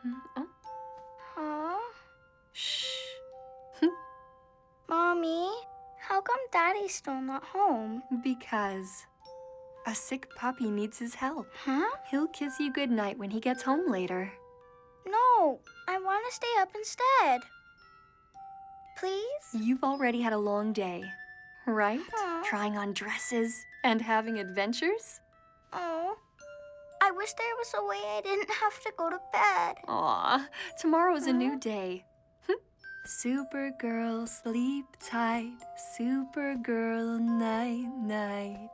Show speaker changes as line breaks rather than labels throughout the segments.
Oh.
Huh?
Shh.
Mommy, how come Daddy's still not home?
Because a sick puppy needs his help.
Huh?
He'll kiss you goodnight when he gets home later.
No, I want to stay up instead. Please?
You've already had a long day, right?
Huh?
Trying on dresses and having adventures?
Oh, I wish there was a way I didn't have to go to bed.
Aw, tomorrow's a new day. Supergirl, sleep tight. Supergirl, night, night.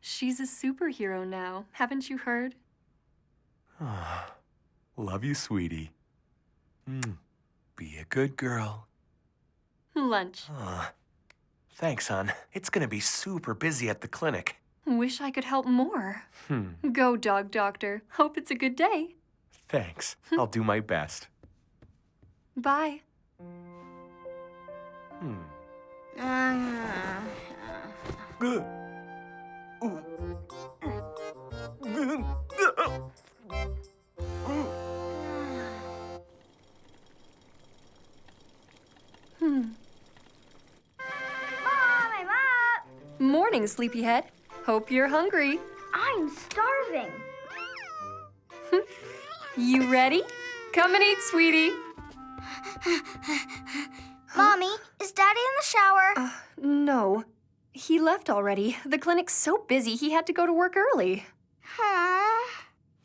She's a superhero now, haven't you heard?
Love you, sweetie. Be a good girl.
Lunch.
Thanks, hon. It's gonna be super busy at the clinic.
Wish I could help more. Go, dog doctor. Hope it's a good day.
Thanks. I'll do my best.
Bye.
Mom, I'm up.
Morning, sleepyhead. Hope you're hungry.
I'm starving.
You ready? Come and eat, sweetie.
Mommy, is Daddy in the shower?
No. He left already. The clinic's so busy, he had to go to work early.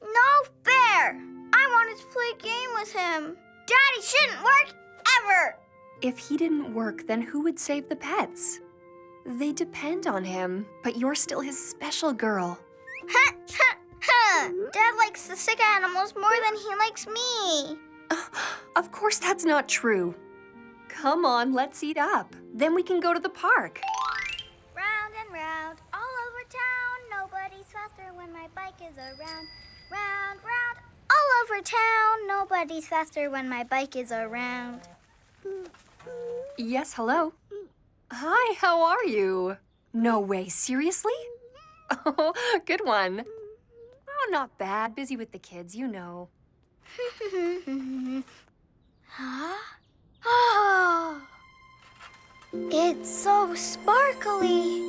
No fair. I wanted to play a game with him. Daddy shouldn't work ever.
If he didn't work, then who would save the pets? They depend on him, but you're still his special girl.
Dad likes the sick animals more than he likes me.
Of course that's not true. Come on, let's eat up. Then we can go to the park.
Round and round, all over town. Nobody's faster when my bike is around. Round, round, all over town. Nobody's faster when my bike is around.
Yes, hello. Hi, how are you? No way, seriously? Oh, good one. Oh, not bad. Busy with the kids, you know.
Huh? Oh, it's so sparkly.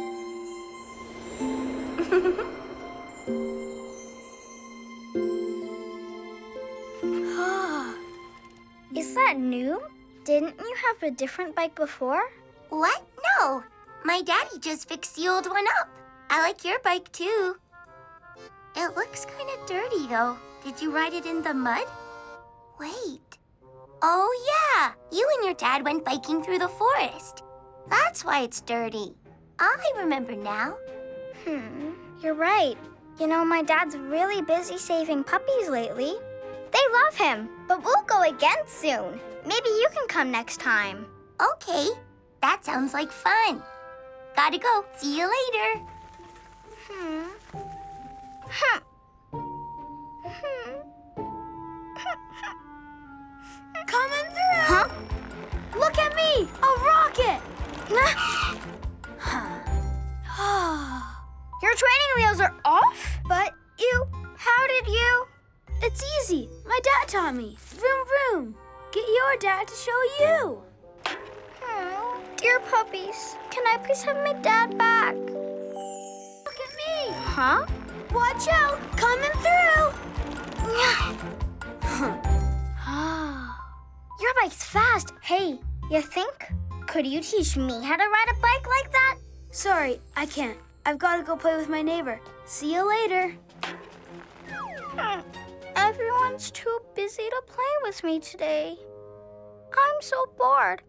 Is that new? Didn't you have a different bike before?
What? No. My daddy just fixed the old one up. I like your bike, too. It looks kind of dirty, though. Did you ride it in the mud? Wait. Oh, yeah. You and your dad went biking through the forest. That's why it's dirty. I remember now.
You're right. You know, my dad's really busy saving puppies lately. They love him, but we'll go again soon. Maybe you can come next time.
Okay. That sounds like fun. Gotta go. See you later.
Coming through! Huh? Look at me! A rocket! Your training wheels are off? But how did you?
It's easy. My dad taught me. Vroom, vroom. Get your dad to show you.
Dear puppies, can I please have my dad back?
Look at me.
Huh?
Watch out. Coming through.
Your bike's fast. Hey, you think? Could you teach me how to ride a bike like that?
Sorry, I can't. I've got to go play with my neighbor. See you later.
Everyone's too busy to play with me today. I'm so bored.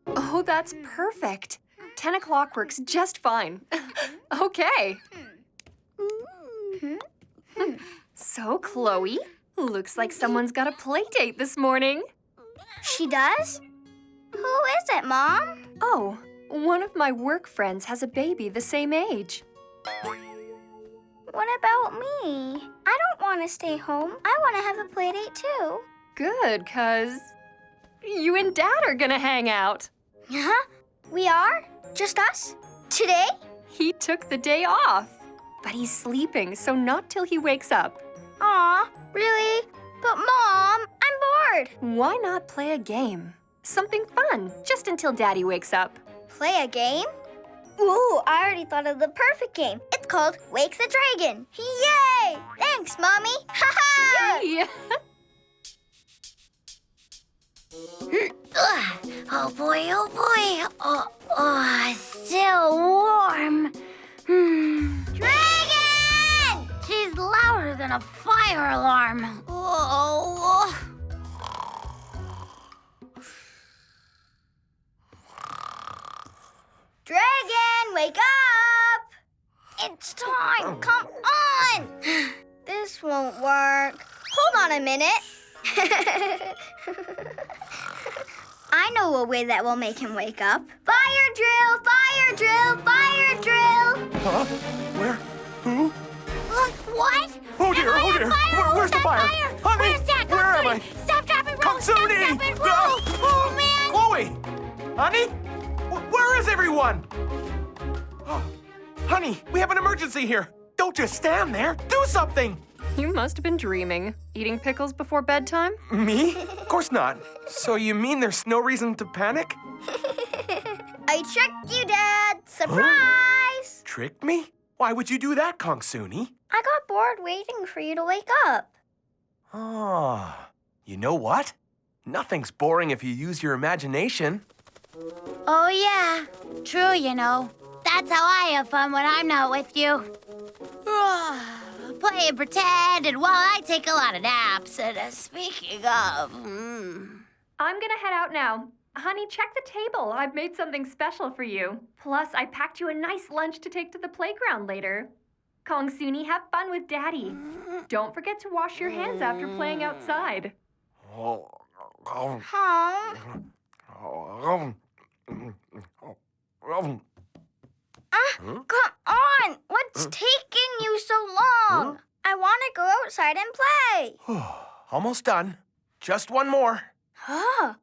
Oh, that's perfect. 10 o'clock works just fine. Okay. So, Chloe, looks like someone's got a play date this morning.
She does? Who is it, Mom?
Oh, one of my work friends has a baby the same age.
What about me? I don't want to stay home. I want to have a play date too.
Good, 'cause You and Dad are gonna hang out.
Huh? We are? Just us? Today?
He took the day off. But he's sleeping, so not till he wakes up.
Aw, really? But Mom, I'm bored.
Why not play a game? Something fun, just until Daddy wakes up.
Play a game? Ooh, I already thought of the perfect game. It's called Wake the Dragon. Yay! Thanks, Mommy. Ha ha!
Yay!
Oh boy, oh boy. Oh, still warm.
Dragon!
She's louder than a fire alarm. Oh.
Dragon, wake up! It's time. Come on. This won't work. Hold on a minute. I know a way that will make him wake up. Fire drill, fire drill, fire drill.
Huh? Where? Who?
What?
Oh dear, oh dear. Where's the fire? Honey,
Where's that?
where am I?
Stop, drop, and roll. Stop,
Kongsuni!
drop, and roll. Oh, man.
Chloe! Honey? Where is everyone? Oh, honey, we have an emergency here. Don't just stand there. Do something.
You must have been dreaming. Eating pickles before bedtime?
Me? Of course not. So you mean there's no reason to panic?
I tricked you, Dad. Surprise!
Tricked me? Why would you do that, Kongsuni?
I got bored waiting for you to wake up.
Ah, you know what? Nothing's boring if you use your imagination.
Oh, yeah. True, you know. That's how I have fun when I'm not with you. Play and pretend, and while I take a lot of naps. And speaking of...
I'm gonna head out now. Honey, check the table. I've made something special for you. Plus, I packed you a nice lunch to take to the playground later. Kongsuni, have fun with Daddy. Don't forget to wash your hands after playing outside.
Huh? Come on! What's taking you so long? I want to go outside and play.
Almost done. Just one more.
Huh?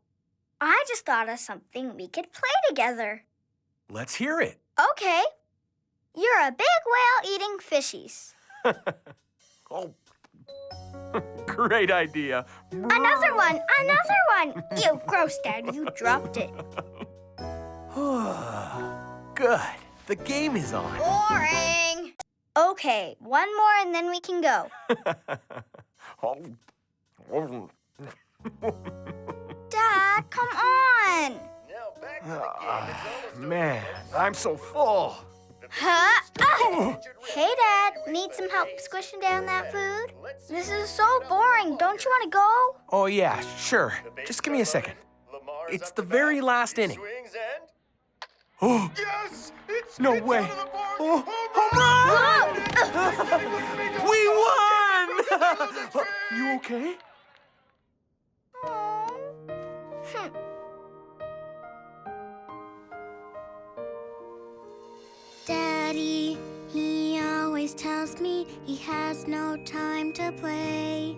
I just thought of something we could play together.
Let's hear it.
Okay. You're a big whale eating fishies.
Oh, great idea.
Another one! Another one! You gross, Dad. You dropped it.
Good. The game is on.
Boring. Okay, one more and then we can go. Dad, come on.
Man, I'm so full.
Huh? Ah! Hey, Dad. Need some help squishing down that food? This is so boring. Don't you want to go?
Oh, yeah, sure. Just give me a second. It's the very last inning. Oh,
Yes! It's
no way. Oh, home run! We won! You okay?
Daddy, he always tells me he has no time to play.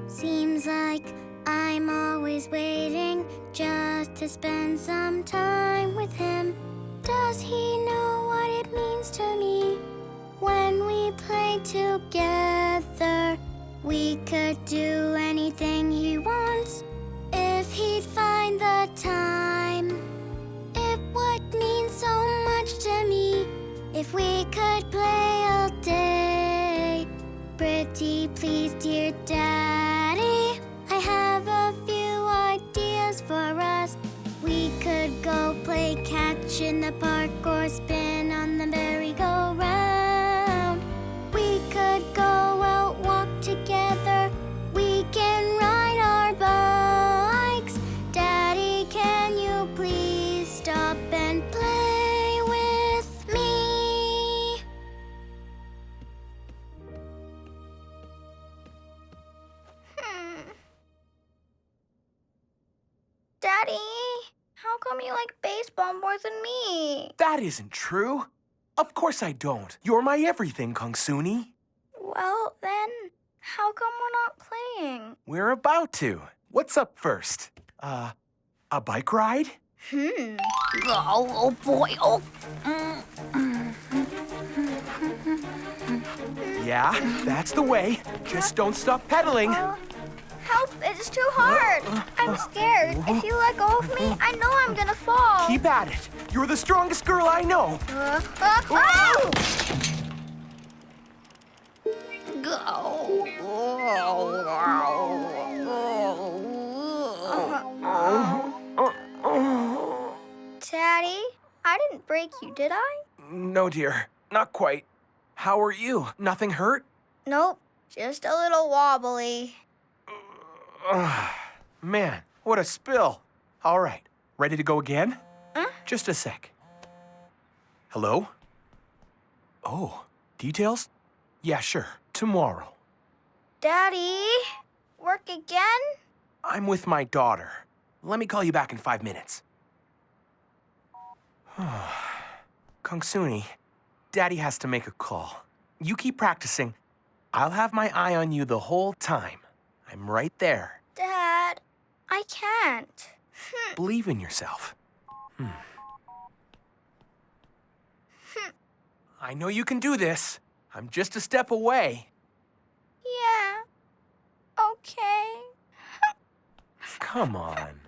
Seems like I'm always waiting just to spend some time with him. Does he know what it means to me when we play together? We could do anything he wants if he'd find the time. It would mean so much to me if we could play all day. Pretty please, dear Daddy, I have a few ideas for us. We could go play catch in the park or spin on the merry-go-round. We could go out, walk together. We can ride our bikes. Daddy, can you please stop and play with me?
Daddy, how come you like baseball more than me?
That isn't true. Of course I don't. You're my everything, Kongsuni.
Well, then, how come we're not playing?
We're about to. What's up first? A bike ride?
Oh boy. Oh.
Yeah, that's the way. Just don't stop pedaling.
Help, it's too hard. I'm scared. If you let go of me, I know I'm gonna fall.
Keep at it. You're the strongest girl I know.
Oh! Daddy, I didn't break you, did I?
No, dear. Not quite. How are you? Nothing hurt?
Nope, just a little wobbly.
Man, what a spill. All right, ready to go again?
Huh?
Just a sec. Hello? Oh, details? Yeah, sure. Tomorrow.
Daddy, work again?
I'm with my daughter. Let me call you back in 5 minutes. Kongsuni, Daddy has to make a call. You keep practicing. I'll have my eye on you the whole time. I'm right there.
Dad, I can't.
Believe in yourself. I know you can do this. I'm just a step away.
Yeah, okay.
Come on.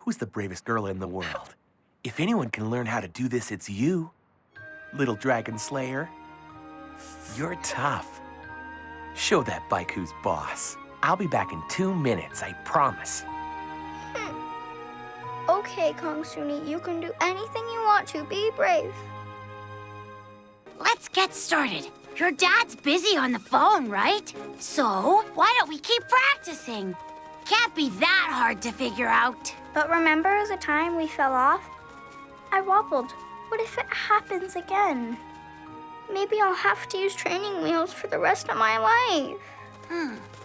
Who's the bravest girl in the world? If anyone can learn how to do this, it's you. Little dragon slayer. You're tough. Show that bike who's boss. I'll be back in 2 minutes, I promise.
Okay, Kongsuni, you can do anything you want to. Be brave.
Let's get started. Your dad's busy on the phone, right? So, why don't we keep practicing? Can't be that hard to figure out.
But remember the time we fell off? I wobbled. What if it happens again? Maybe I'll have to use training wheels for the rest of my life.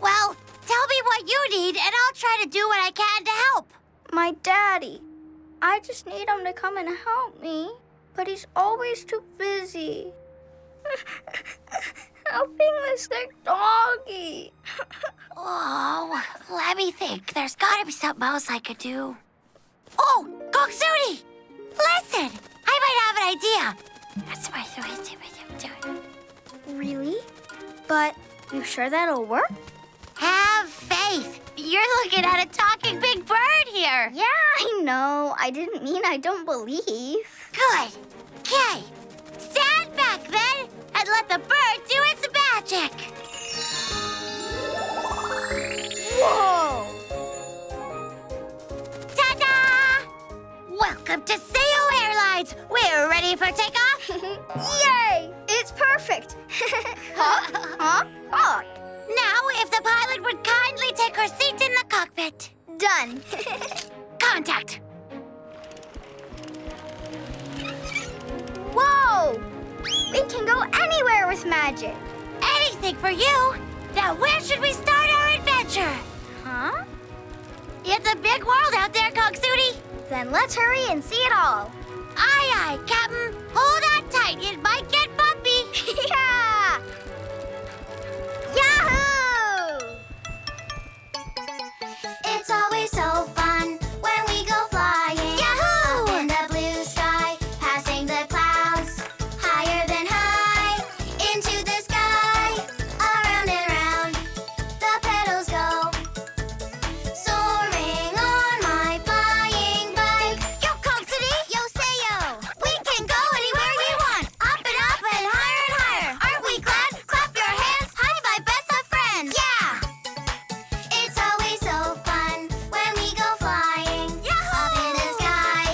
Well, tell me what you need, and I'll try to do what I can to help.
My daddy. I just need him to come and help me. But he's always too busy. Helping the sick doggy.
Oh, let me think. There's gotta be something else I could do. Oh, Kongsuni! Listen! I might have an idea.
Really? But you sure that'll work?
Have faith. You're looking at a talking big bird here.
Yeah, I know. I didn't mean I don't believe.
Good. Okay. Stand back then and let the bird do its magic.
Whoa!
Ta-da! Welcome to Seo Airlines. We're ready for takeoff.
Yay! It's perfect. Huh? Huh?
Now, if the pilot would kindly take her seat in the cockpit.
Done.
Contact.
Whoa! We can go anywhere with magic.
Anything for you. Now, where should we start our adventure?
Huh?
It's a big world out there, Kongsuni.
Then let's hurry and see it all.
Aye, aye, Captain. Hold on tight. It might get bumpy.
Yeah! Yahoo!
It's always so fun when we go flying. Yahoo! Up in the blue sky, passing the clouds, higher than high, into the sky, around and round, the pedals go, soaring on my flying bike. Yo, Kongsuni! Yo, Seo! We can go anywhere we want, up and higher. Aren't we glad? Clap your hands, high five, best of friends. Yeah! It's always so fun when we go flying. Yahoo! Up in the sky,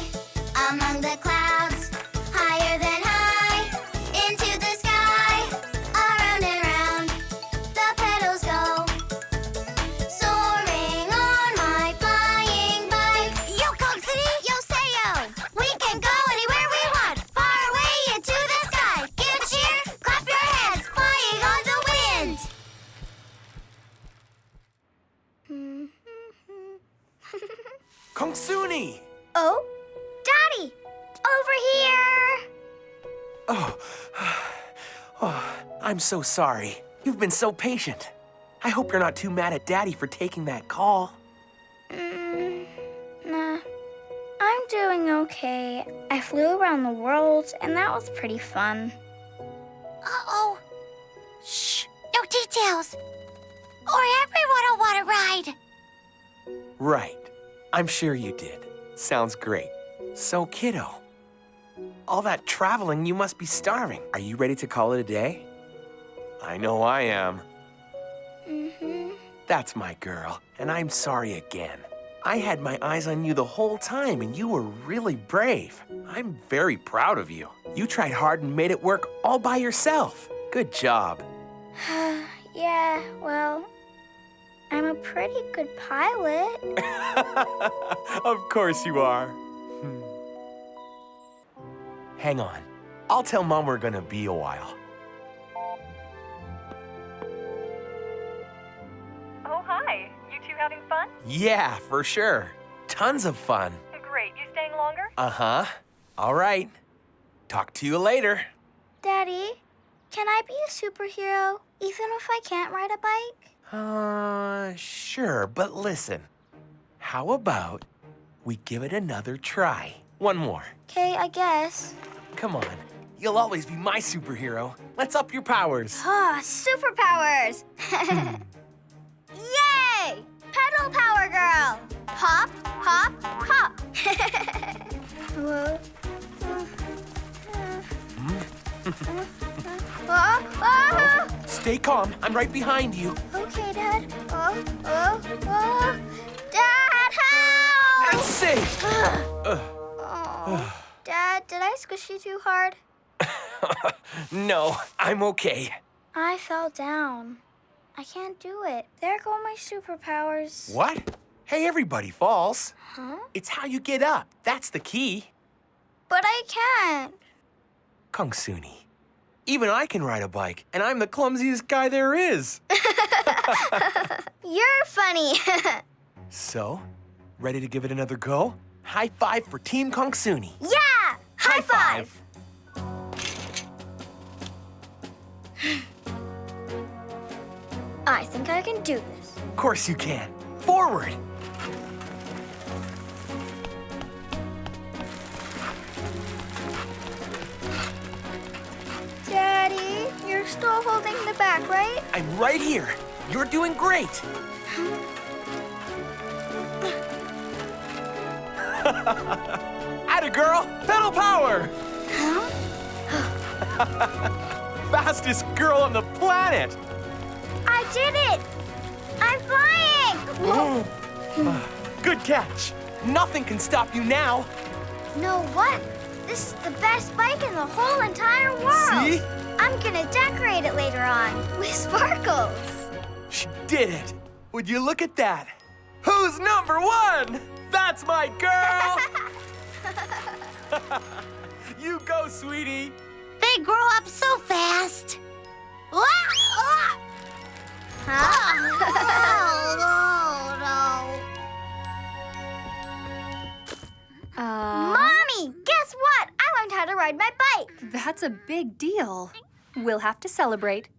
among the clouds, higher than high, into the sky, around and round, the pedals go, soaring on my flying bike. Yo, Kongsuni! Yo, Seo! We can go anywhere we want, far away into the sky. Give a cheer, clap your hands, flying on the wind.
Kongsuni!
Oh, Daddy! Over here!
Oh, I'm so sorry. You've been so patient. I hope you're not too mad at Daddy for taking that call.
doing okay. I flew around the world, and that was pretty fun.
Uh-oh. Shh, no details. Or everyone will want to ride.
Right. I'm sure you did. Sounds great. So, kiddo, all that traveling, you must be starving. Are you ready to call it a day? I know I am.
Mm-hmm.
That's my girl, and I'm sorry again. I had my eyes on you the whole time, and you were really brave. I'm very proud of you. You tried hard and made it work all by yourself. Good job.
Yeah, well, I'm a pretty good pilot.
Of course you are. Hang on. I'll tell Mom we're gonna be a while.
Oh, hi. You two having fun?
Yeah, for sure. Tons of fun.
Great. You staying longer?
Uh-huh. All right. Talk to you later.
Daddy, can I be a superhero even if I can't ride a bike?
Sure, but listen. How about we give it another try? One more.
Okay, I guess.
Come on. You'll always be my superhero. Let's up your powers.
Ah, superpowers! Yay! Pedal power girl! Hop, hop, hop!
Stay calm. I'm right behind you.
Okay, Dad. Dad, help!
It's safe.
Oh, Dad, did I squish you too hard?
No, I'm okay.
I fell down. I can't do it. There go my superpowers.
What? Hey, everybody falls.
Huh?
It's how you get up. That's the key.
But I can't.
Kongsuni. Even I can ride a bike, and I'm the clumsiest guy there is.
You're funny.
So, ready to give it another go? High five for Team Kongsuni.
Yeah! High five! I think I can do this.
Of course you can. Forward.
Daddy, you're still holding the back, right?
I'm right here. You're doing great. Atta girl, pedal power. Fastest girl on the planet.
I did it! I'm flying!
Good catch. Nothing can stop you now.
Know what? This is the best bike in the whole entire world.
See?
I'm gonna decorate it later on with sparkles.
She did it. Would you look at that? Who's number one? That's my girl. You go, sweetie.
They grow up so fast.
Mommy, guess what? I learned how to ride my bike.
That's a big deal. We'll have to celebrate.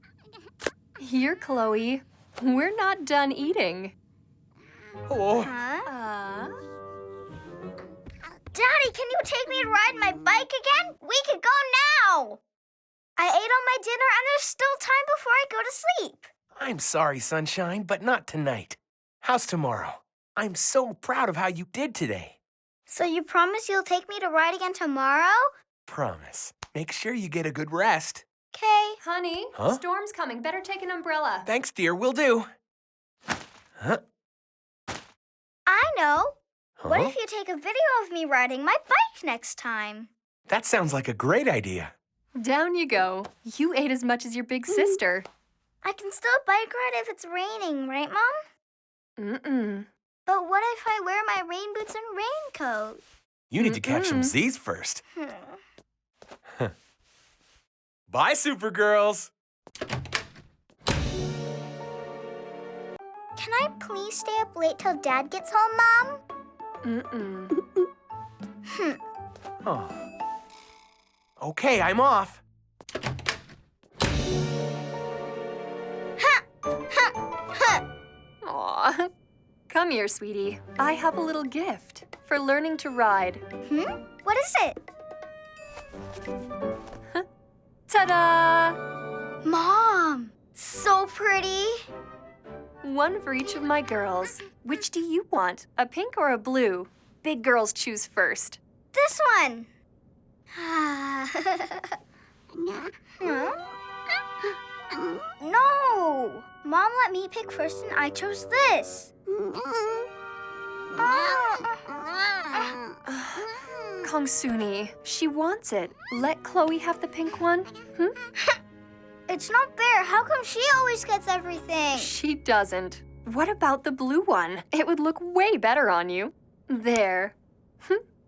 Here, Chloe. We're not done eating.
Oh,
Huh? Daddy, can you take me to ride my bike again? We could go now. I ate all my dinner and there's still time before I go to sleep.
I'm sorry, Sunshine, but not tonight. How's tomorrow? I'm so proud of how you did today.
So you promise you'll take me to ride again tomorrow?
Promise. Make sure you get a good rest.
Okay.
Honey,
Huh?
storm's coming. Better take an umbrella.
Thanks, dear. Will do. Huh?
I know. What
Huh?
if you take a video of me riding my bike next time?
That sounds like a great idea.
Down you go. You ate as much as your big sister.
I can still bike ride if it's raining, right, Mom?
Mm-mm.
But what if I wear my rain boots and raincoat?
You need to catch some
Mm-mm.
Z's first.
Hmm.
Bye, Supergirls.
Can I please stay up late till Dad gets home, Mom?
Mm-mm.
Oh. Okay, I'm off.
Aw. Come here, sweetie. I have a little gift for learning to ride.
What is it?
Ta-da!
Mom! So pretty.
One for each of my girls. Which do you want, a pink or a blue? Big girls choose first.
This one. No! Mom let me pick first and I chose this.
Kongsuni, she wants it. Let Chloe have the pink one.
It's not fair. How come she always gets everything?
She doesn't. What about the blue one? It would look way better on you. There.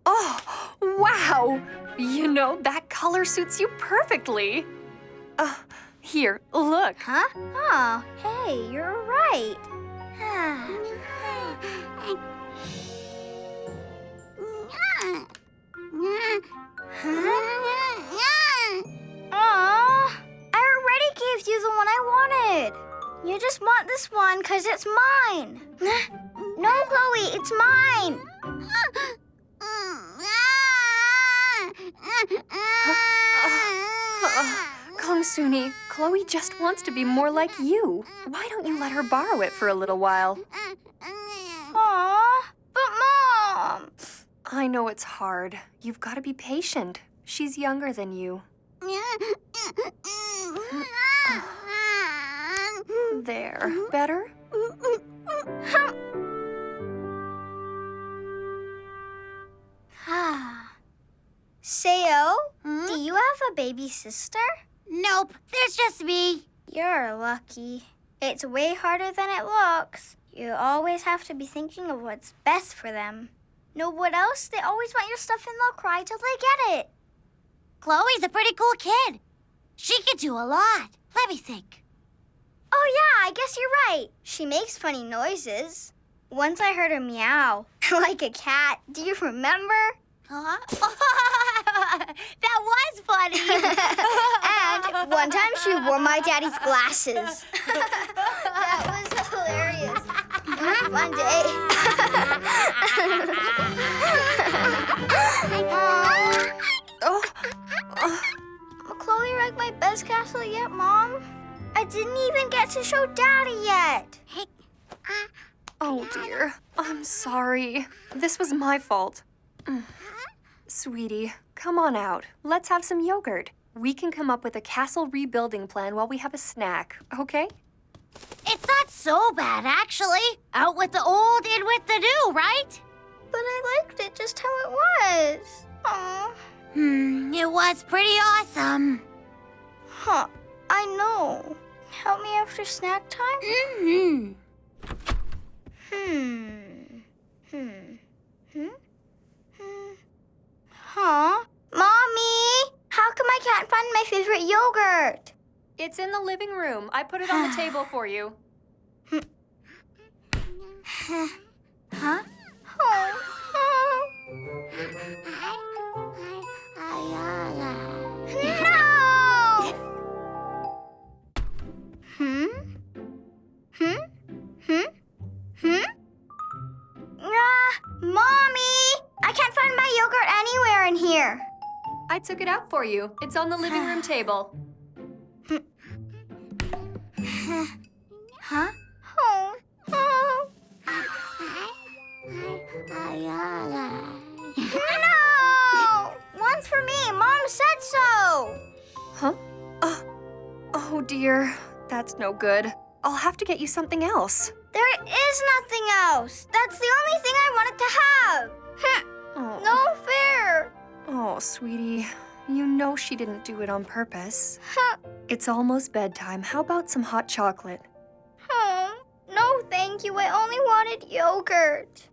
Oh, wow! You know, that color suits you perfectly. Here, look.
Huh? Oh, hey, you're right. Aw, I already gave you the one I wanted. You just want this one because it's mine. No, Chloe, it's mine.
Kongsuni, Chloe just wants to be more like you. Why don't you let her borrow it for a little while?
Aw, but Mom.
I know it's hard. You've got to be patient. She's younger than you. There. Better?
Sayo, do you have a baby sister?
Nope, there's just me.
You're lucky. It's way harder than it looks. You always have to be thinking of what's best for them. Know what else? They always want your stuff and they'll cry till they get it.
Chloe's a pretty cool kid. She could do a lot. Let me think.
Oh yeah, I guess you're right. She makes funny noises. Once I heard her meow, like a cat. Do you remember?
Huh? That was funny.
And one time she wore my daddy's glasses. That was hilarious. It was a fun day. Chloe wrecked my best castle yet, Mom? I didn't even get to show Daddy yet.
Oh, dear. I'm sorry. This was my fault. Sweetie, come on out. Let's have some yogurt. We can come up with a castle rebuilding plan while we have a snack, okay?
It's not so bad, actually. Out with the old, in with the new, right?
But I liked it just how it was. Aw.
It was pretty awesome.
Huh. I know. Help me after snack time? Huh? Mommy! How come I can't find my favorite yogurt?
It's in the living room. I put it on the table for you.
Huh? Mommy! I can't find my yogurt anywhere in here.
I took it out for you. It's on the living room table.
Huh? No! One's for me. Mom said so.
Huh? Oh, dear. That's no good. I'll have to get you something else.
There is nothing else. That's the only thing I wanted to have.
Oh.
No fair.
Oh, sweetie. You know she didn't do it on purpose. It's almost bedtime. How about some hot chocolate?
No, thank you. I only wanted yogurt.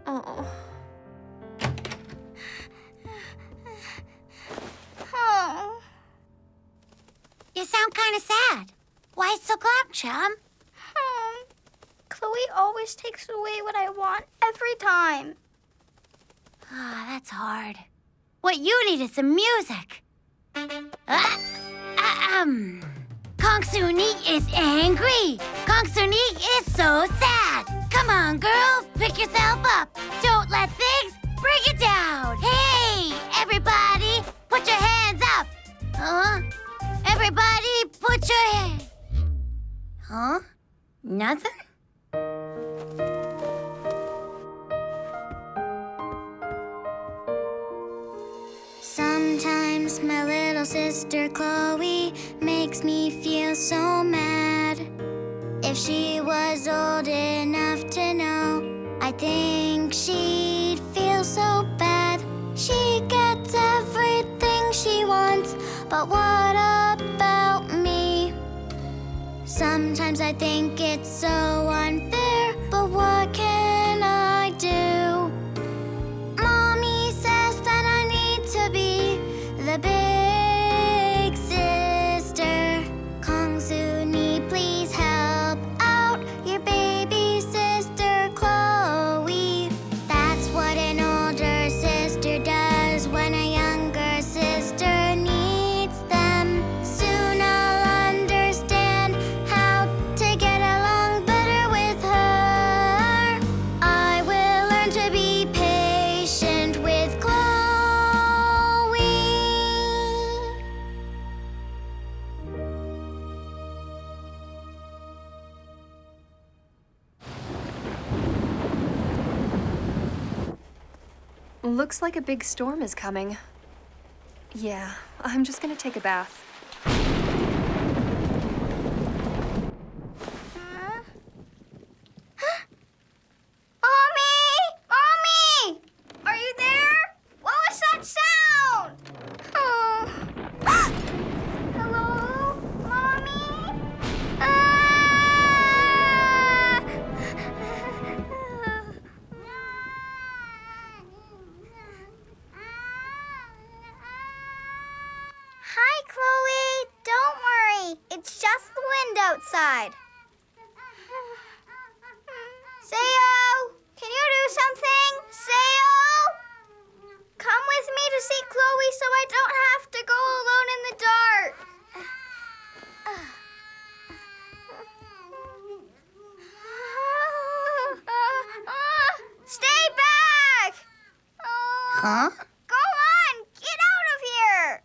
Oh.
You sound kind of sad. Why so glum, chum?
Chloe always takes away what I want every time.
Ah, that's hard. What you need is some music. Kongsuni is angry. Kongsuni is so sad. Come on, girl, pick yourself up. Don't let things bring you down. Hey, everybody, put your hands up. Huh? Everybody, put your hands. Huh? Nothing?
Sometimes my little sister Chloe makes me feel so mad. If she was old enough to know, I think she'd feel so bad. She gets everything she wants, but what about me? Sometimes I think it's so unfair, but what can I do? Mommy says that I need to be the big sister. Kongsuni, please help out your baby sister Chloe. That's what an older sister does when a younger sister needs them. Soon I'll understand how to get along better with her. I will learn to be patient with Chloe.
Looks like a big storm is coming. Yeah, I'm just gonna take a bath.
Mommy! Mommy! Are you there? What was that sound? Oh. Hello? Mommy? Hi, Chloe. Don't worry. It's just the wind outside. Sayo! Can you do something? Sayo! Come with me to see Chloe so I don't have to go alone in the dark. Stay back!
Huh?
Go on! Get out of here!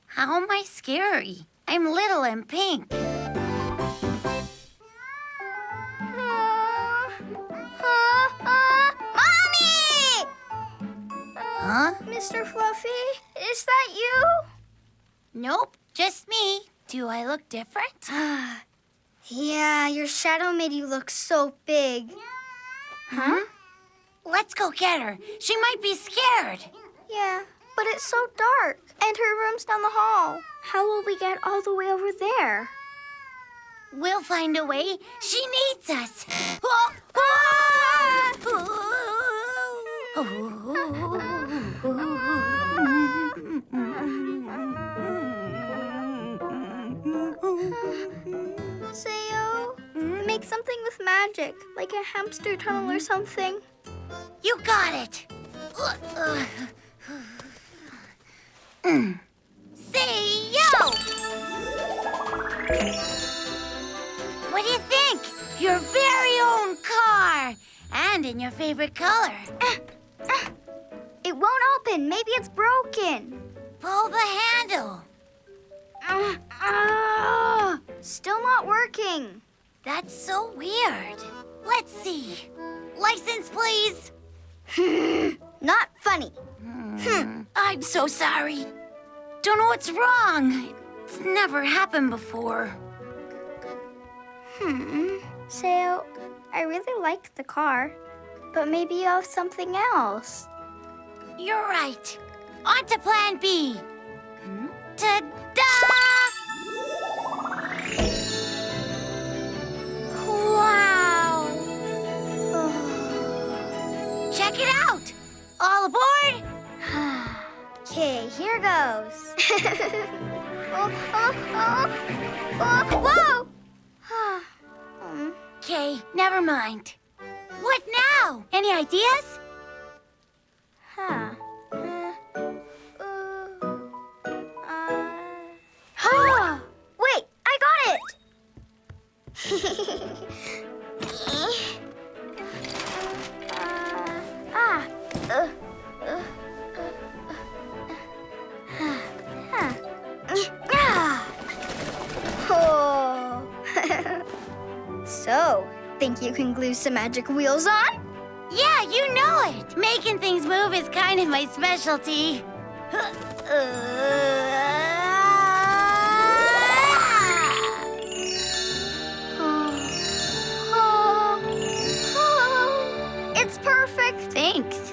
How am I scary? I'm little and pink.
Mommy!
Huh?
Mr. Fluffy, is that you?
Nope, just me. Do I look different?
Yeah, your shadow made you look so big.
Huh? Let's go get her. She might be scared.
Yeah, but it's so dark, and her room's down the hall. How will we get all the way over there?
We'll find a way. She needs us.
Sayo, make something with magic, like a hamster tunnel or something.
You got it. Say yo! What do you think? Your very own car, and in your favorite color.
It won't open. Maybe it's broken.
Pull the handle.
Still not working.
That's so weird. Let's see. License, please.
Not funny.
I'm so sorry. Don't know what's wrong. It's never happened before.
Sayo, I really like the car, but maybe you have something else.
You're right. On to plan B. Ta-da! Wow! Check it out! All aboard?
Okay, here goes. Whoa!
Okay, never mind. What now? Any ideas?
Wait, I got Oh. So, think you can glue some magic wheels on?
Yeah, you know it. Making things move is kind of my specialty.
It's perfect.
Thanks.